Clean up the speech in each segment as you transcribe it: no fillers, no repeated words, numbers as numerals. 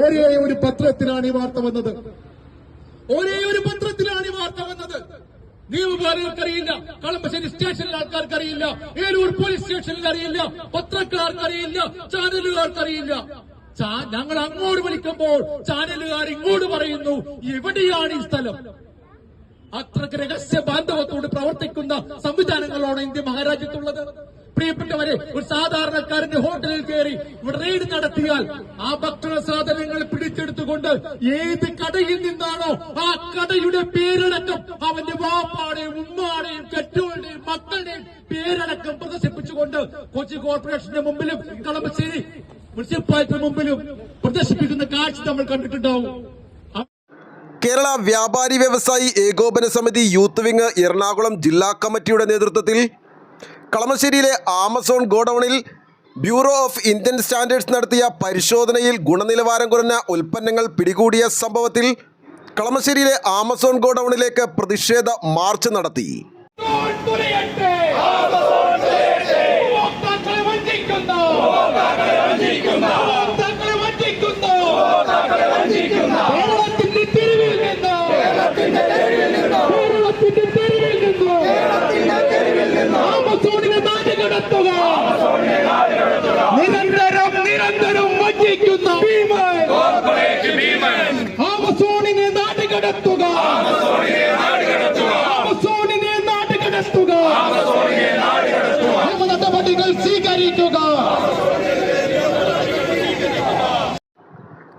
ഒരേ ഒരു പത്രത്തിലാണ് ഈ വാർത്ത വന്നത്. ഒരേ ഒരു പത്രത്തിലാണ് ഈ വാർത്ത വന്നത്. നിയമപാലകർക്കറിയില്ല, കളമശ്ശേരി സ്റ്റേഷനിലെ ആൾക്കാർക്കറിയില്ല, ഏലൂർ പോലീസ് സ്റ്റേഷനിൽ അറിയില്ല, പത്രക്കാർക്കറിയില്ല, ചാനലുകാർക്കറിയില്ല. ഞങ്ങൾ അങ്ങോട്ട് വിളിക്കുമ്പോൾ ചാനലുകാർ ഇങ്ങോട്ട് പറയുന്നു എവിടെയാണ് ഈ സ്ഥലം. അത്രക്ക് രഹസ്യ ബാന്ധവത്തോട് പ്രവർത്തിക്കുന്ന സംവിധാനങ്ങളാണ് ഇന്ത്യ മഹാരാജ്യത്തുള്ളത്. പ്രിയപ്പെട്ടവരെ, ഒരു സാധാരണക്കാരന്റെ ഹോട്ടലിൽ കയറി ഇവിടെ റെയ്ഡ് നടത്തിയാൽ ആ ഭക്ഷണ സാധനങ്ങൾ പിടിച്ചെടുത്തുകൊണ്ട് ഏത് കടയിൽ നിന്നാണോ ആ കടയുടെ പേരടക്കം അവന്റെ വാപ്പാടെയും ഉമ്മാടെയും കെട്ടുകളുടെയും മക്കളുടെയും പേരടക്കം പ്രദർശിപ്പിച്ചുകൊണ്ട് കൊച്ചി കോർപ്പറേഷന്റെ മുമ്പിലും കളമശ്ശേരി മുനിസിപ്പാലിറ്റി മുമ്പിലും പ്രദർശിപ്പിക്കുന്ന കാഴ്ച നമ്മൾ കണ്ടിട്ടുണ്ടാവും. കേരള വ്യാപാരി വ്യവസായി ഏകോപന സമിതി യൂത്ത് വിങ് എറണാകുളം ജില്ലാ കമ്മിറ്റിയുടെ നേതൃത്വത്തിൽ കളമശ്ശേരിയിലെ ആമസോൺ ഗോഡൌണിൽ ബ്യൂറോ ഓഫ് ഇന്ത്യൻ സ്റ്റാൻഡേർഡ്സ് നടത്തിയ പരിശോധനയിൽ ഗുണനിലവാരം കുറഞ്ഞ ഉൽപ്പന്നങ്ങൾ പിടികൂടിയ സംഭവത്തിൽ കളമശ്ശേരിയിലെ ആമസോൺ ഗോഡൌണിലേക്ക് പ്രതിഷേധ മാർച്ച് നടത്തി. നിരന്തരം വഞ്ചിക്കുന്ന ആമസോണിനെ നാടുകടത്തുക, ആമസോണിനെ നാടുകടത്തുക, നടപടികൾ സ്വീകരിക്കുക.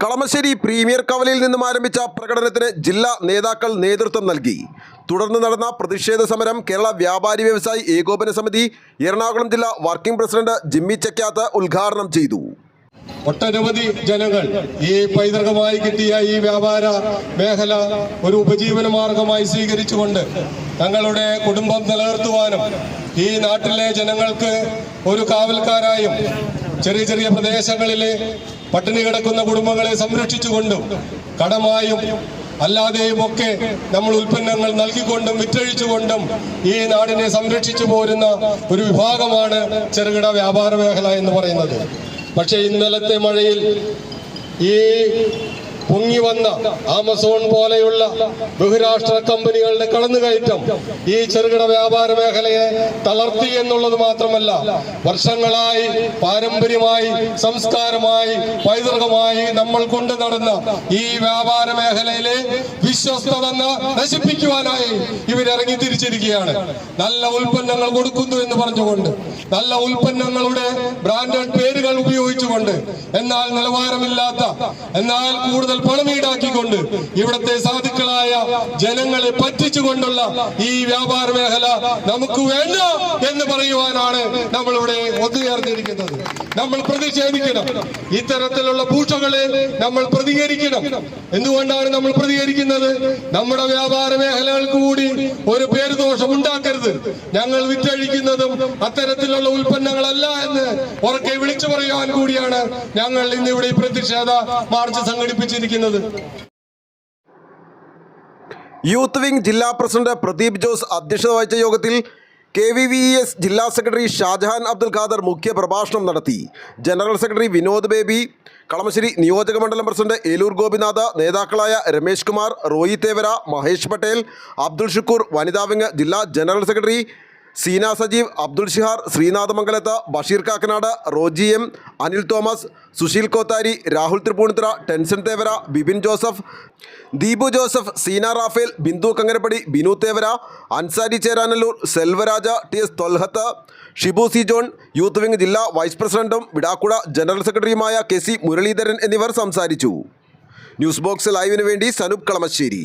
കളമശ്ശേരി പ്രീമിയർ കവലയിൽ നിന്നും ആരംഭിച്ച പ്രകടനത്തിന് ജില്ലാ നേതാക്കൾ നേതൃത്വം നൽകി. തുടർന്ന് നടന്ന പ്രതിഷേധ സമരം കേരള വ്യാപാരി വ്യവസായി ഏകോപന സമിതി എറണാകുളം ജില്ലാ വർക്കിംഗ് പ്രസിഡന്റ് ജിമ്മി ചക്കാത്ത് ഉദ്ഘാടനം ചെയ്തു. ഒട്ടനവധി ജനങ്ങൾ ഈ പൈതൃകമായി കിട്ടിയ ഈ വ്യാപാര മേഖല ഒരു ഉപജീവന മാർഗമായി സ്വീകരിച്ചുകൊണ്ട് തങ്ങളുടെ കുടുംബം നിലനിർത്തുവാനും ഈ നാട്ടിലെ ജനങ്ങൾക്ക് ഒരു കാവൽക്കാരായും ചെറിയ ചെറിയ പ്രദേശങ്ങളിലെ പട്ടിണി കിടക്കുന്ന കുടുംബങ്ങളെ സംരക്ഷിച്ചുകൊണ്ടും കടമായും അല്ലാതെയും ഒക്കെ നമ്മൾ ഉൽപ്പന്നങ്ങൾ നൽകിക്കൊണ്ടും വിറ്റഴിച്ചുകൊണ്ടും ഈ നാടിനെ സംരക്ഷിച്ചു പോരുന്ന ഒരു വിഭാഗമാണ് ചെറുകിട വ്യാപാര മേഖല എന്ന് പറയുന്നത്. പക്ഷേ ഇന്നലത്തെ മഴയിൽ ഈ പൊങ്ങി വന്ന ആമസോൺ പോലെയുള്ള ബഹുരാഷ്ട്ര കമ്പനികളുടെ കടന്നുകയറ്റം ഈ ചെറുകിട വ്യാപാര മേഖലയെ തളർത്തി എന്നുള്ളത് മാത്രമല്ല, വർഷങ്ങളായി പാരമ്പര്യമായി സംസ്കാരമായി പൈതൃകമായി നമ്മൾ കൊണ്ടു നടന്ന ഈ വ്യാപാര മേഖലയിലെ വിശ്വസ്തത നശിപ്പിക്കുവാനായി ഇവരിറങ്ങി തിരിച്ചിരിക്കുകയാണ്. നല്ല ഉൽപ്പന്നങ്ങൾ കൊടുക്കുന്നു എന്ന് പറഞ്ഞുകൊണ്ട്, നല്ല ഉൽപ്പന്നങ്ങളുടെ ബ്രാൻഡഡ് പേരുകൾ ഉപയോഗിച്ചുകൊണ്ട്, എന്നാൽ നിലവാരമില്ലാത്ത, എന്നാൽ കൂടുതൽ പണം ഈടാക്കിക്കൊണ്ട് ഇവിടുത്തെ സാധുക്കളായ ജനങ്ങളെ പറ്റിച്ചുകൊണ്ടുള്ള ഈ വ്യാപാര മേഖല നമുക്ക് വേണ്ട എന്ന് പറയുവാനാണ് നമ്മളിവിടെ ഒത്തുചേർന്നിരിക്കുന്നത്. നമ്മൾ പ്രതിഷേധിക്കണം. ഇത്തരത്തിലുള്ള ഭൂഷകളെ നമ്മൾ പ്രതികരിക്കണം. എന്തുകൊണ്ടാണ് നമ്മൾ പ്രതികരിക്കുന്നത്? നമ്മുടെ വ്യാപാര മേഖലകൾക്ക് കൂടി ഒരു പേരുദോഷം ഉണ്ടാക്കരുത്. ഞങ്ങൾ വിറ്റഴിക്കുന്നതും അത്തരത്തിലുള്ള ഉൽപ്പന്നങ്ങളല്ല എന്ന് ഉറക്കെ വിളിച്ചു പറയുവാൻ കൂടിയാണ് ഞങ്ങൾ ഇന്നിവിടെ പ്രതിഷേധ മാർച്ച് സംഘടിപ്പിച്ചിരിക്കുന്നത്. യൂത്ത് വിംഗ് ജില്ലാ പ്രസിഡന്റ് പ്രദീപ് ജോസ് അധ്യക്ഷത വഹിച്ച യോഗത്തിൽ KVVES ജില്ലാ സെക്രട്ടറി ഷാജഹാൻ അബ്ദുൽ ഖാദർ മുഖ്യ പ്രഭാഷണം നടത്തി. General secretary Vinod baby, Kalamassery നിയോജക മണ്ഡലം പ്രസിഡന്റ് ഏലൂർ ഗോപിനാഥ്, നേതാക്കളായ രമേശ് കുമാർ, റോയി തേവര, മഹേഷ് പട്ടേൽ, അബ്ദുൾ ഷുക്കൂർ, വനിതാ വിംഗ് ജില്ലാ general secretary Seena Sajeev, Abdul Shihar, Sreenath Mangalath, Basheer Kakkanad, Roji M, Anil Thomas, Susheel Kothari, Rahul Thrippunithura, Tenson Thevara, Bibin Joseph, Deepu Joseph, Seena Raphael, Bindu Kangarappady, Binu Thevara, Ansari Cheranallur, Selvaraja, TS Tholhath, Shibu C John, youth wing ജില്ലാ വൈസ് പ്രസിഡന്റും വിടാക്കുട ജനറൽ സെക്രട്ടറിയുമായ KC മുരളീധരൻ എന്നിവർ സംസാരിച്ചു. ന്യൂസ് ബോക്സ് ലൈവിന് വേണ്ടി സനൂപ് കളമശ്ശേരി.